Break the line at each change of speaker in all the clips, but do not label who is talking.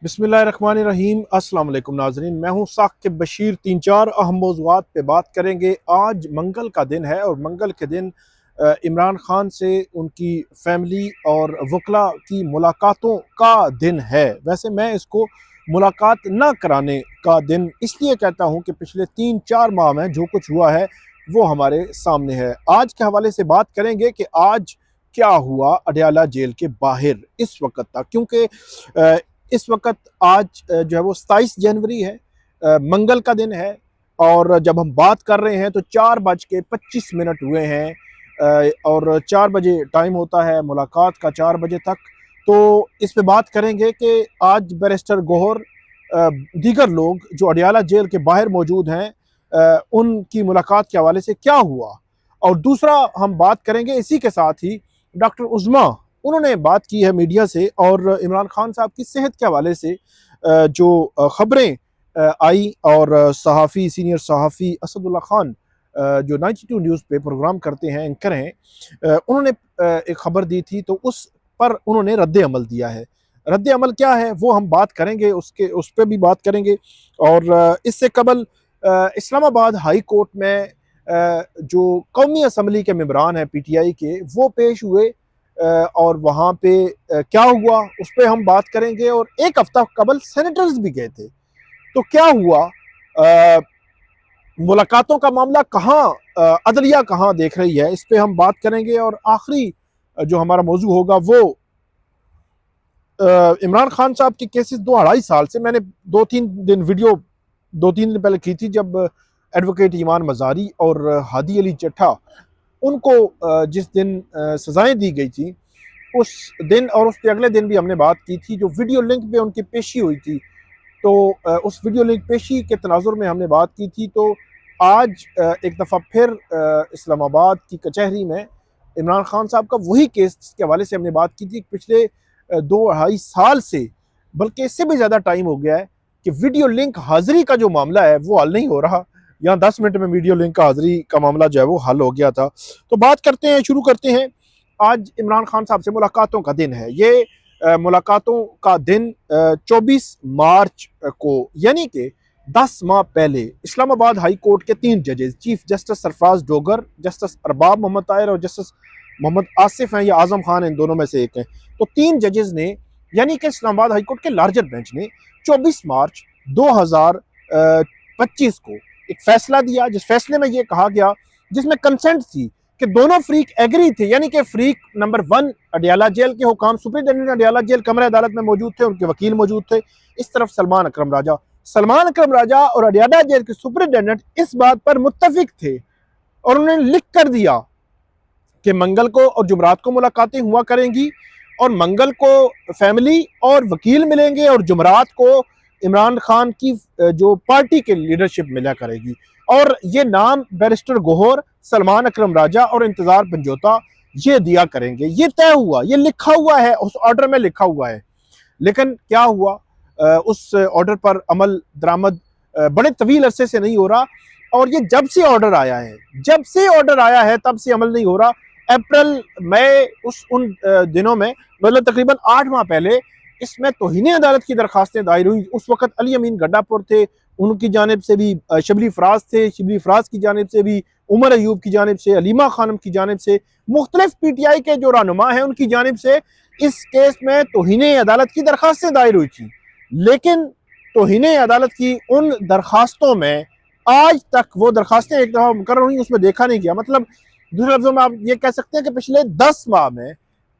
बिस्मिल्लाहिर्रहमानिर्रहीम। अस्सलाम वालेकुम नाज़रीन, मैं हूँ साकिब बशीर। तीन चार अहम मौज़ूआत पे बात करेंगे। आज मंगल का दिन है और मंगल के दिन इमरान खान से उनकी फैमिली और वकला की मुलाकातों का दिन है। वैसे मैं इसको मुलाकात ना कराने का दिन इसलिए कहता हूँ कि पिछले 3-4 माह में जो कुछ हुआ है वो हमारे सामने है। आज के हवाले से बात करेंगे कि आज क्या हुआ अडयाला जेल के बाहर इस वक्त तक, क्योंकि इस वक्त आज जो है वो 27 जनवरी है, मंगल का दिन है। और जब हम बात कर रहे हैं तो 4:25 हुए हैं, और 4 बजे टाइम होता है मुलाकात का, 4 बजे तक। तो इस पे बात करेंगे कि आज बैरिस्टर गौहर, दीगर लोग जो अडयाला जेल के बाहर मौजूद हैं, उनकी मुलाकात के हवाले से क्या हुआ। और दूसरा हम बात करेंगे इसी के साथ ही डॉक्टर उज़्मा, उन्होंने बात की है मीडिया से और इमरान खान साहब की सेहत के हवाले से जो खबरें आई। और सहाफ़ी, सीनियर सहाफ़ी असदुल्ला खान, जो 92 न्यूज़ पे प्रोग्राम करते हैं, एंकर हैं, उन्होंने एक खबर दी थी, तो उस पर उन्होंने रद्द अमल दिया है। रद्द अमल क्या है वो हम बात करेंगे, उस पर भी बात करेंगे। और इससे कबल इस्लामाबाद हाई कोर्ट में जो कौमी असम्बली के मेंबरान हैं PTI के, वो पेश हुए, और वहाँ पे क्या हुआ उस पर हम बात करेंगे। और एक हफ्ता कबल सेनेटर्स भी गए थे, तो क्या हुआ, अ, मुलाकातों का मामला कहाँ, अदलिया कहाँ देख रही है, इस पे हम बात करेंगे। और आखिरी जो हमारा मौजू होगा वो इमरान खान साहब के केसेस 2-2.5 साल से, मैंने 2-3 दिन पहले की थी, जब एडवोकेट ईमान मजारी और हादी अली चट्ठा, उनको जिस दिन सजाएं दी गई थी, उस दिन और उसके अगले दिन भी हमने बात की थी। जो वीडियो लिंक पे उनकी पेशी हुई थी, तो उस वीडियो लिंक पेशी के तनाजुर में हमने बात की थी। तो आज एक दफ़ा फिर इस्लामाबाद की कचहरी में इमरान खान साहब का वही केस के हवाले से हमने बात की थी। पिछले 2-2.5 साल से, बल्कि इससे भी ज़्यादा टाइम हो गया है कि वीडियो लिंक हाजिरी का जो मामला है वो हल नहीं हो रहा। यहाँ 10 मिनट में वीडियो लिंक का हाजिरी का मामला जो है वो हल हो गया था। तो बात करते हैं, शुरू करते हैं। आज इमरान खान साहब से मुलाकातों का दिन है। ये मुलाकातों का दिन 24 मार्च को, यानी कि 10 माह पहले, इस्लामाबाद हाई कोर्ट के 3 जजेस, chief justice Sarfaraz Dogar, justice Arbab Mohammad Tahir और जस्टिस मोहम्मद आसिफ हैं या आजम खान, इन दोनों में से एक हैं। तो 3 जजेस ने, यानी कि इस्लामाबाद हाई कोर्ट के लार्जर बेंच ने 24 मार्च 2025 को एक फैसला दिया, जिस फैसले में यह कहा गया, जिसमें कंसेंट थी कि दोनों फ्रीक एग्री थे, यानी कि फ्रीक नंबर 1 अडयाला जेल के हुकाम, सुपरिटेंडेंट अडयाला जेल कमरे अदालत में मौजूद थे, उनके वकील मौजूद थे। इस तरफ सलमान अकरम राजा और अडयाला जेल के सुपरिटेंडेंट इस बात पर मुत्तफिक थे और उन्होंने लिख कर दिया कि मंगल को और जुमरात को मुलाकातें हुआ करेंगी, और मंगल को फैमिली और वकील मिलेंगे और जुमरात को इमरान खान की जो पार्टी के लीडरशिप मिला करेगी। और ये नाम बैरिस्टर गौहर, सलमान अकरम राजा और इंतजार पंजोता ये दिया करेंगे। ये तय हुआ, ये लिखा हुआ है, उस ऑर्डर में लिखा हुआ है। लेकिन क्या हुआ, उस ऑर्डर पर अमल दरामद बड़े तवील अरसे से नहीं हो रहा। और ये जब से ऑर्डर आया है, तब से अमल नहीं हो रहा। अप्रैल मई उन दिनों में, मतलब तकरीबन 8 माह पहले, इसमें तौहीन अदालत की दरखास्तें दायर हुई। उस वक्त अली अमीन गड्डापुर थे, उनकी जानिब से भी शबली फराज थे, शबली फराज की जानिब से भी उमर अयूब की जानिब से, अलीमा खानम की जानिब से, मुख्तलिफ PTI के जो रहनुमा हैं उनकी जानिब से इस केस में तौहीन अदालत की दरखास्तें दायर हुई थी। लेकिन तौहीन अदालत की उन दरखास्तों में आज तक, वो दरखास्तें एक दफ़ा मुकर्रर हुई, उसमें देखा नहीं गया। मतलब दूसरे लफ्जों में आप ये कह सकते हैं कि पिछले 10 माह में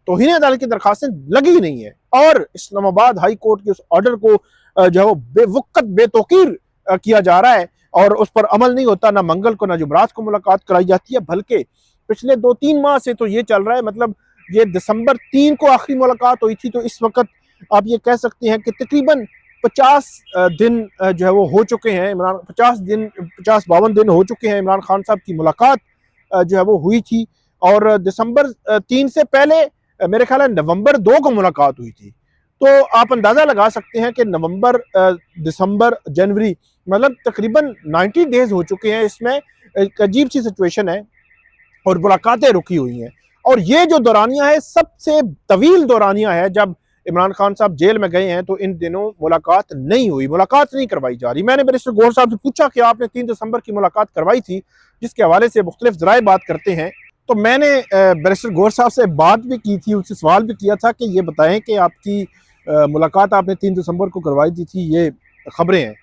तौहीन अदालत की दरखास्तें लगी ही नहीं है। और इस्लामाबाद हाई कोर्ट के उस ऑर्डर को जो है वो बेवकत, बेतौकीर किया जा रहा है और उस पर अमल नहीं होता। ना मंगल को ना जुमरात को मुलाकात कराई जाती है, बल्कि पिछले 2-3 माह से तो ये चल रहा है। मतलब ये दिसंबर 3 को आखिरी मुलाकात हुई थी, तो इस वक्त आप ये कह सकते हैं कि तकरीबन 50 दिन जो है वो हो चुके हैं। 50-52 दिन हो चुके हैं इमरान खान साहब की मुलाकात जो है वो हुई थी। और दिसंबर 3 से पहले मेरे ख्याल है नवंबर 2 को मुलाकात हुई थी। तो आप अंदाज़ा लगा सकते हैं कि नवंबर, दिसंबर, जनवरी, मतलब तकरीबन 90 डेज हो चुके हैं। इसमें एक अजीब सी सिचुएशन है और मुलाकातें रुकी हुई हैं। और ये जो दौरानिया है, सबसे तवील दौरानिया है, जब इमरान खान साहब जेल में गए हैं तो इन दिनों मुलाकात नहीं हुई, मुलाकात नहीं करवाई जा रही। मैंने बैरिस्टर गौहर साहब से पूछा कि आपने 3 दिसंबर की मुलाकात करवाई थी, जिसके हवाले से मुख्तलिफ ज़राए बात करते हैं। तो मैंने बैरिस्टर गौहर साहब से बात भी की थी, उनसे सवाल भी किया था कि ये बताएं कि आपकी मुलाकात आपने 3 दिसंबर को करवाई थी, ये खबरें हैं,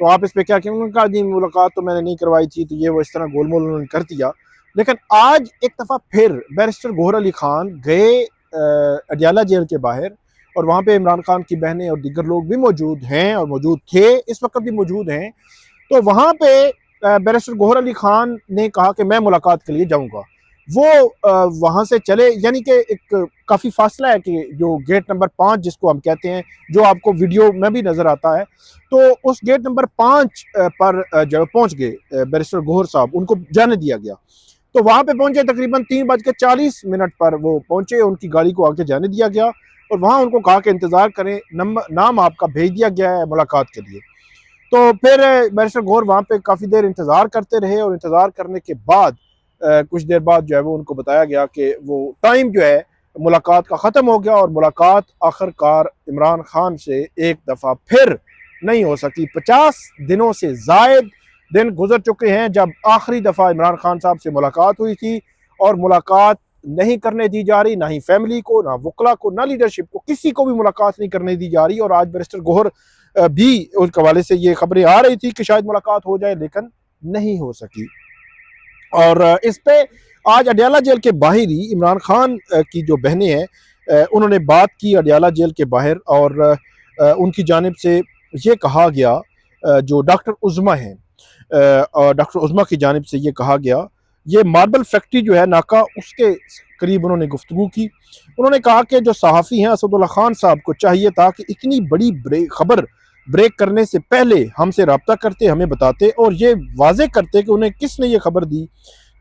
तो आप इस पर क्या कहेंगे? उन्होंने कहा जी मुलाकात तो मैंने नहीं करवाई थी, तो ये वो इस तरह गोलमोल उन्होंने कर दिया। लेकिन आज एक दफ़ा फिर बैरिस्टर गौहर अली खान गए अडियाला जेल के बाहर, और वहाँ पे इमरान खान की बहनें और दीगर लोग भी मौजूद हैं और मौजूद थे, इस वक्त भी मौजूद हैं। तो वहाँ पे बैरिस्टर गौहर अली खान ने कहा कि मैं मुलाकात के लिए जाऊँगा। वो वहाँ से चले, यानी कि एक काफ़ी फासला है कि जो गेट नंबर 5 जिसको हम कहते हैं, जो आपको वीडियो में भी नज़र आता है, तो उस गेट नंबर 5 पर जब पहुँच गए बैरिस्टर गौहर साहब, उनको जाने दिया गया। तो वहाँ पे पहुँचे तकरीबन 3:40 पर वो पहुँचे, उनकी गाड़ी को आगे जाने दिया गया और वहाँ उनको कहा कि इंतज़ार करें, नाम आपका भेज दिया गया है मुलाकात के लिए। तो फिर बैरिस्टर गौहर वहाँ पे काफ़ी देर इंतज़ार करते रहे, और इंतज़ार करने के बाद कुछ देर बाद जो है वो उनको बताया गया कि वो टाइम जो है मुलाकात का ख़त्म हो गया, और मुलाकात आखिरकार इमरान खान से एक दफ़ा फिर नहीं हो सकी। 50 दिनों से ज़ायद दिन गुजर चुके हैं जब आखिरी दफ़ा इमरान खान साहब से मुलाकात हुई थी, और मुलाकात नहीं करने दी जा रही, ना ही फैमिली को, ना वकला को, ना लीडरशिप को, किसी को भी मुलाकात नहीं करने दी जा रही। और आज बैरिस्टर गौहर भी उस हवाले से ये खबरें आ रही थी कि शायद मुलाकात हो जाए, लेकिन नहीं हो सकी। और इस पे आज अडियाला जेल के बाहर ही इमरान खान की जो बहनें हैं, उन्होंने बात की अडियाला जेल के बाहर, और उनकी जानिब से ये कहा गया, जो डॉक्टर उज़्मा हैं, और डॉक्टर उज़्मा की जानिब से ये कहा गया, ये मार्बल फैक्ट्री जो है नाका, उसके करीब उन्होंने गुफ्तगू की। उन्होंने कहा कि जो सहाफ़ी हैं असदुल्ला खान साहब को चाहिए था कि इतनी बड़ी खबर ब्रेक करने से पहले हमसे रब्ता करते, हमें बताते और ये वाज़े करते कि उन्हें किसने ये खबर दी,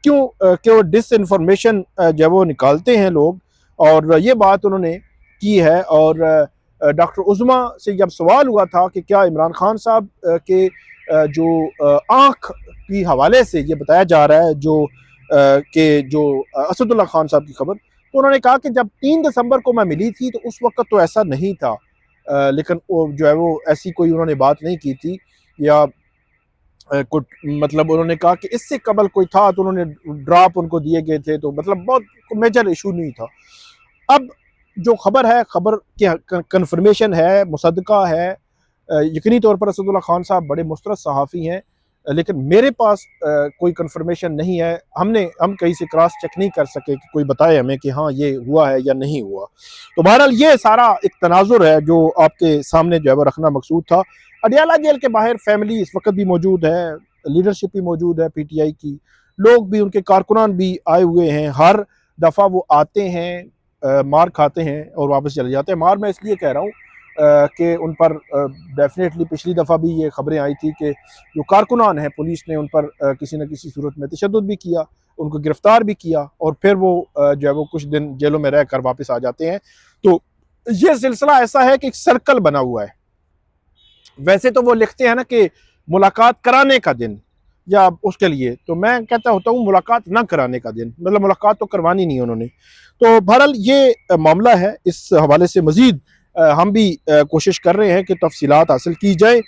क्यों कि वो डिसइंफॉर्मेशन जब वो निकालते हैं लोग, और ये बात उन्होंने की है। और डॉक्टर उज़्मा से जब सवाल हुआ था कि क्या इमरान खान साहब के जो आँख की हवाले से ये बताया जा रहा है जो असदुल्ला खान साहब की खबर, तो उन्होंने कहा कि जब 3 दिसंबर को मैं मिली थी तो उस वक्त तो ऐसा नहीं था, लेकिन वो जो है वो ऐसी कोई उन्होंने बात नहीं की थी, या कुछ मतलब उन्होंने कहा कि इससे कबल कोई था तो उन्होंने ड्रॉप उनको दिए गए थे, तो मतलब बहुत मेजर इशू नहीं था। अब जो खबर है, खबर की कन्फर्मेशन है, मुसद्दका है, यकीनी तौर पर असदुल्ला खान साहब बड़े मुस्तरद सहाफ़ी हैं, लेकिन मेरे पास कोई कन्फर्मेशन नहीं है। हम कहीं से क्रॉस चेक नहीं कर सके कि कोई बताए हमें कि हाँ ये हुआ है या नहीं हुआ। तो बहरहाल ये सारा एक तनाजुर है जो आपके सामने जो है वो रखना मकसूद था। अडियाला जेल के बाहर फैमिली इस वक्त भी मौजूद है, लीडरशिप भी मौजूद है, PTI की लोग भी, उनके कारकुनान भी आए हुए हैं। हर दफ़ा वो आते हैं, मार खाते हैं और वापस चले जाते हैं। मार मैं इसलिए कह रहा हूँ कि उन पर डेफिनेटली पिछली दफ़ा भी ये खबरें आई थी कि जो कारकुनान हैं, पुलिस ने उन पर किसी न किसी सूरत में तशद्दुद भी किया, उनको गिरफ्तार भी किया, और फिर वो जो है वो कुछ दिन जेलों में रह कर वापस आ जाते हैं। तो ये सिलसिला ऐसा है कि एक सर्कल बना हुआ है। वैसे तो वो लिखते हैं ना कि मुलाकात कराने का दिन या उसके लिए, तो मैं कहता होता हूँ मुलाकात ना कराने का दिन, मतलब मुलाकात तो करवानी नहीं उन्होंने। तो बहरहाल ये मामला है, इस हवाले से मज़ीद हम भी कोशिश कर रहे हैं कि तफसीलात हासिल की जाए।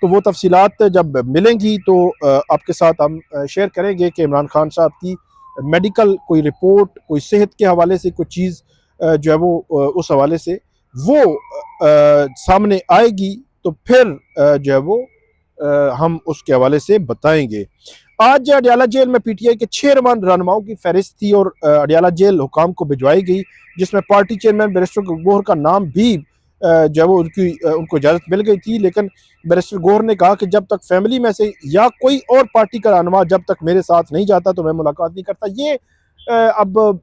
तो वो तफसीलात जब मिलेंगी तो आपके साथ हम शेयर करेंगे कि इमरान खान साहब की मेडिकल कोई रिपोर्ट, कोई सेहत के हवाले से कोई चीज़ जो है वो उस हवाले से वो सामने आएगी, तो फिर जो है वो हम उसके हवाले से बताएंगे। आज अडियाला जेल में PTI के 6 रहनुमाओं की फहरिस्त थी और अडियाला जेल हुकाम को भिजवाई गई, जिसमें पार्टी चेयरमैन बैरिस्टर गौहर का नाम भी जो है वो उनको इजाज़त मिल गई थी। लेकिन बैरिस्टर गौहर ने कहा कि जब तक फैमिली में से या कोई और पार्टी का रहनुमा जब तक मेरे साथ नहीं जाता तो मैं मुलाकात नहीं करता। ये अब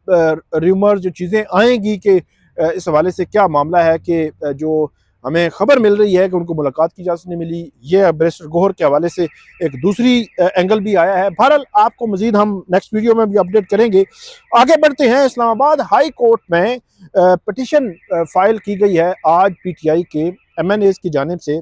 र्यूमर जो चीज़ें आएंगी कि इस हवाले से क्या मामला है कि जो हमें खबर मिल रही है कि उनको मुलाकात की इजाज़त नहीं मिली, ये बैरिस्टर गौहर के हवाले से एक दूसरी एंगल भी आया है। बहरहाल आपको मज़ीद हम नेक्स्ट वीडियो में भी अपडेट करेंगे। आगे बढ़ते हैं। इस्लामाबाद हाई कोर्ट में पटिशन फाइल की गई है आज PTI के MNAs की जानिब से।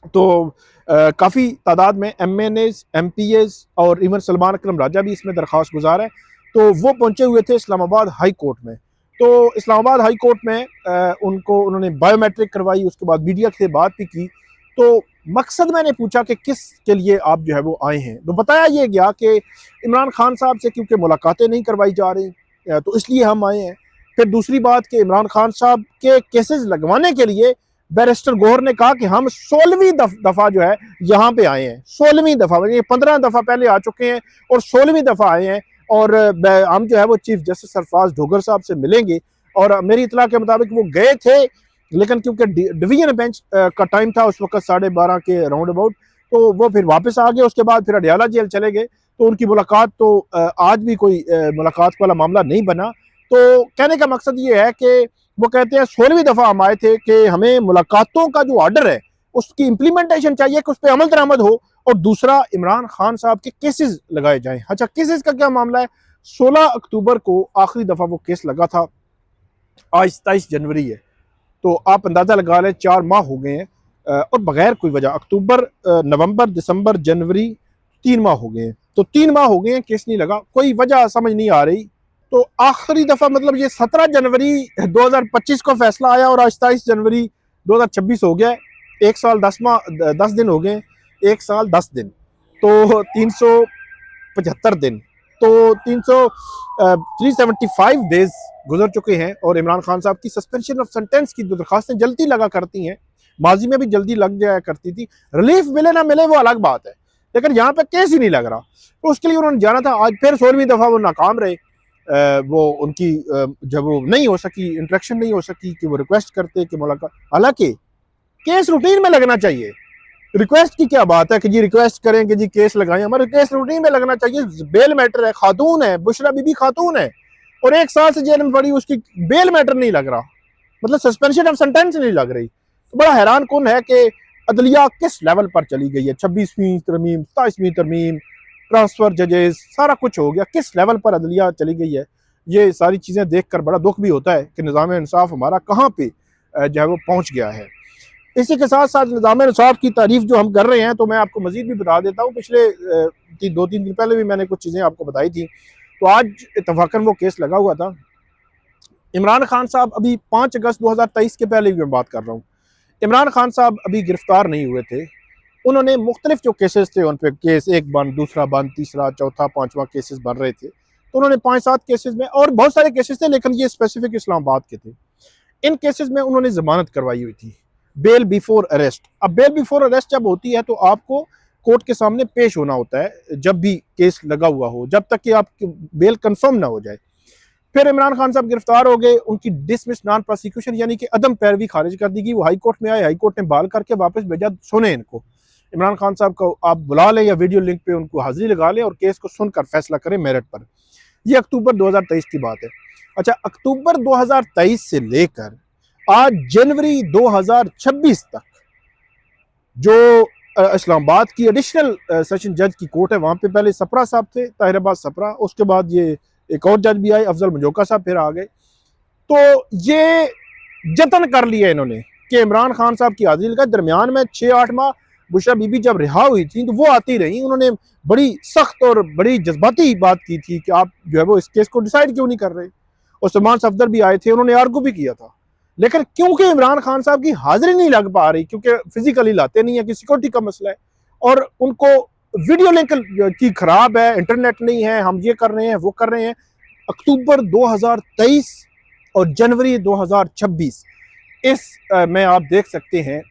तो काफ़ी तादाद में MNAs, MPAs और इवन सलमान अकरम राजा भी इसमें दरख्वास्त गुजार है। तो वो पहुँचे हुए थे इस्लामाबाद हाई कोर्ट में। तो इस्लामाबाद हाई कोर्ट में उन्होंने बायोमेट्रिक करवाई, उसके बाद मीडिया से बात भी की। तो मकसद मैंने पूछा कि किस के लिए आप जो है वो आए हैं, तो बताया ये गया कि इमरान खान साहब से क्योंकि मुलाकातें नहीं करवाई जा रही, तो इसलिए हम आए हैं। फिर दूसरी बात कि इमरान खान साहब के केसेस लगवाने के लिए बैरिस्टर गौहर ने कहा कि हम 16वीं दफ़ा जो है यहाँ पे आए हैं। 16वीं दफ़ा, 15 दफ़ा पहले आ चुके हैं और 16वीं दफ़ा आए हैं। और हम जो है वो चीफ जस्टिस सरफराज ढोगर साहब से मिलेंगे। और मेरी इतला के मुताबिक वो गए थे, लेकिन क्योंकि डिवीजन बेंच का टाइम था उस वक्त 12:30 के राउंड अबाउट, तो वो फिर वापस आ गए। उसके बाद फिर अडियाला जेल चले गए। तो उनकी मुलाकात तो आज भी कोई मुलाकात वाला मामला नहीं बना। तो कहने का मकसद ये है कि वो कहते हैं 16वीं दफ़ा हम आए थे कि हमें मुलाकातों का जो ऑर्डर है उसकी इम्प्लीमेंटेशन चाहिए कि उस पर अमल दरामद हो, और दूसरा इमरान खान साहब के केसेस लगाए जाएं। अच्छा, केसेस का क्या मामला है? 16 अक्टूबर को आखिरी दफ़ा वो केस लगा था, आज 27 जनवरी है, तो आप अंदाज़ा लगा लें 4 माह हो गए हैं। और बगैर कोई वजह अक्टूबर, नवंबर, दिसंबर, जनवरी, 3 माह हो गए हैं। तो 3 माह हो गए हैं केस नहीं लगा, कोई वजह समझ नहीं आ रही। तो आखिरी दफ़ा मतलब ये 17 जनवरी 2025 को फैसला आया और आज 27 जनवरी 2026 हो गया है। 1 साल 10 दिन हो गए, 1 साल 10 दिन, तो 375 दिन, तो 375 डेज गुजर चुके हैं। और इमरान खान साहब की सस्पेंशन ऑफ सेंटेंस की जो दरखास्तें जल्दी लगा करती हैं, माजी में भी जल्दी लग जाया करती थी, रिलीफ मिले ना मिले वो अलग बात है, लेकिन यहाँ पे केस ही नहीं लग रहा। तो उसके लिए उन्होंने जाना था। आज फिर 16वीं दफ़ा वो नाकाम रहे। वो उनकी जब वो नहीं हो सकी, इंटरेक्शन नहीं हो सकी कि वो रिक्वेस्ट करते कि मुलाकात, हालांकि केस रूटीन में लगना चाहिए। रिक्वेस्ट की क्या बात है कि जी रिक्वेस्ट करें कि जी केस लगाएं, हमारे केस रूटीन में लगना चाहिए। बेल मैटर है, खातून है, बुशरा बीबी खातून है और 1 साल से जेल में पड़ी, उसकी बेल मैटर नहीं लग रहा, मतलब सस्पेंशन ऑफ सेंटेंस नहीं लग रही। तो बड़ा हैरान कौन है कि अदलिया किस लेवल पर चली गई है। 26वीं तरमीम, 27वीं तरमीम, ट्रांसफर जजेस, सारा कुछ हो गया, किस लेवल पर अदलिया चली गई है। ये सारी चीज़ें देखकर बड़ा दुख भी होता है कि निज़ाम इंसाफ हमारा कहाँ पे जो है वो पहुँच गया है। इसी के साथ साथ निज़ाम इंसाफ की तारीफ जो हम कर रहे हैं, तो मैं आपको मजीद भी बता देता हूँ। पिछले 2-3 दिन पहले भी मैंने कुछ चीज़ें आपको बताई थी। तो आज इत्तफाकन वो केस लगा हुआ था। इमरान खान साहब अभी 5 अगस्त 2023 के पहले भी मैं बात कर रहा हूँ, इमरान खान साहब अभी गिरफ्तार नहीं हुए थे। उन्होंने मुख्तलिफ जो केसेस थे उन पर केस एक बंद, दूसरा बंद, तीसरा, चौथा, 5वां केसेस बन रहे थे। तो उन्होंने 5-7 केसेस में, और बहुत सारे केसेस थे लेकिन ये स्पेसिफिक इस्लामाबाद के थे, इन केसेस में उन्होंने जमानत करवाई हुई थी, बेल बिफोर अरेस्ट। अब बेल बिफोर अरेस्ट जब होती है तो आपको कोर्ट के सामने पेश होना होता है जब भी केस लगा हुआ हो, जब तक कि आपकी बेल कंफर्म ना हो जाए। फिर इमरान खान साहब गिरफ्तार हो गए, उनकी डिसमिस नॉन प्रोसिक्यूशन यानी कि अदम पैरवी खारिज कर दी गई। वो हाई कोर्ट में आए, हाई कोर्ट ने बाल करके वापस भेजा। सुने इनको, इमरान खान साहब को आप बुला लें या वीडियो लिंक पे उनको हाजिरी लगा लें और केस को सुनकर फैसला करें मेरिट पर। ये अक्टूबर 2023 की बात है। अच्छा, अक्टूबर 2023 से लेकर आज जनवरी 2026 तक जो इस्लामाबाद की एडिशनल सेशन जज की कोर्ट है, वहाँ पे पहले सपरा साहब थे, ताहिराबाद सपरा, उसके बाद ये एक और जज भी आए, अफजल मंजोका साहब फिर आ गए। तो ये जतन कर लिया इन्होंने कि इमरान खान साहब की हाजिरी लगा। दरमियान में 6-8 माह बुशरा बीबी जब रिहा हुई थी तो वो आती रही, उन्होंने बड़ी सख्त और बड़ी जज्बाती बात की थी कि आप जो है वो इस केस को डिसाइड क्यों नहीं कर रहे। और सलमान सफदर भी आए थे, उन्होंने आर्गू भी किया था, लेकिन क्योंकि इमरान खान साहब की हाजिरी नहीं लग पा रही, क्योंकि फिजिकली लाते नहीं है कि सिक्योरिटी का मसला है, और उनको वीडियो लिंक की खराब है, इंटरनेट नहीं है, हम ये कर रहे हैं वो कर रहे हैं। अक्टूबर 2023 और जनवरी 2026 इस में आप देख सकते हैं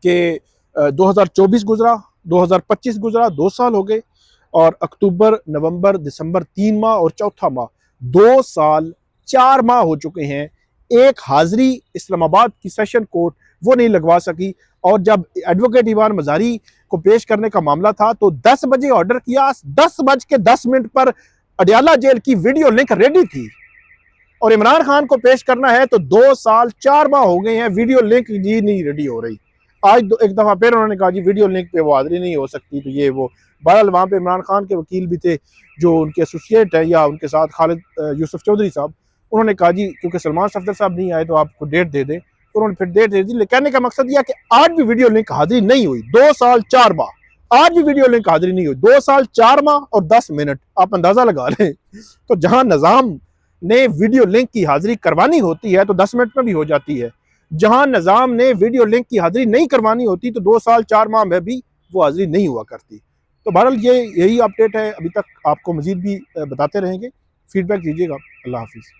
कि 2024 गुजरा, 2025 गुजरा, 2 साल हो गए, और अक्टूबर, नवंबर, दिसंबर 3 माह और चौथा माह, 2 साल 4 माह हो चुके हैं। एक हाजिरी इस्लामाबाद की सेशन कोर्ट वो नहीं लगवा सकी। और जब एडवोकेट ईवान मजारी को पेश करने का मामला था तो 10 बजे ऑर्डर किया, 10:10 पर अडियाला जेल की वीडियो लिंक रेडी थी, और इमरान खान को पेश करना है तो 2 साल 4 माह हो गए हैं, वीडियो लिंक जी नहीं रेडी हो रही। आज एक दफ़ा फिर उन्होंने कहा जी वीडियो लिंक पे वो हाजिरी नहीं हो सकती, तो ये वो बहरहाल वहाँ पे इमरान खान के वकील भी थे जो उनके एसोसिएट है या उनके साथ खालिद यूसुफ चौधरी साहब, उन्होंने कहा जी क्योंकि सलमान सफदर साहब नहीं आए तो आपको डेट दे दें, तो उन्होंने फिर डेट दे दी। कहने का मकसद यह कि आज भी वीडियो लिंक हाजिरी नहीं हुई, 2 साल 4 माह, आज भी वीडियो लिंक हाजिरी नहीं हुई, 2 साल 4 माह और 10 मिनट, आप अंदाजा लगा लें। तो जहां निज़ाम ने वीडियो लिंक की हाजिरी करवानी होती है तो 10 मिनट में भी हो जाती है। जहां निज़ाम ने वीडियो लिंक की हाजिरी नहीं करवानी होती तो 2 साल 4 माह में भी वो हाजिरी नहीं हुआ करती। तो बहरहाल यही अपडेट है, अभी तक आपको मजीद भी बताते रहेंगे। फीडबैक दीजिएगा। अल्लाह हाफिज़।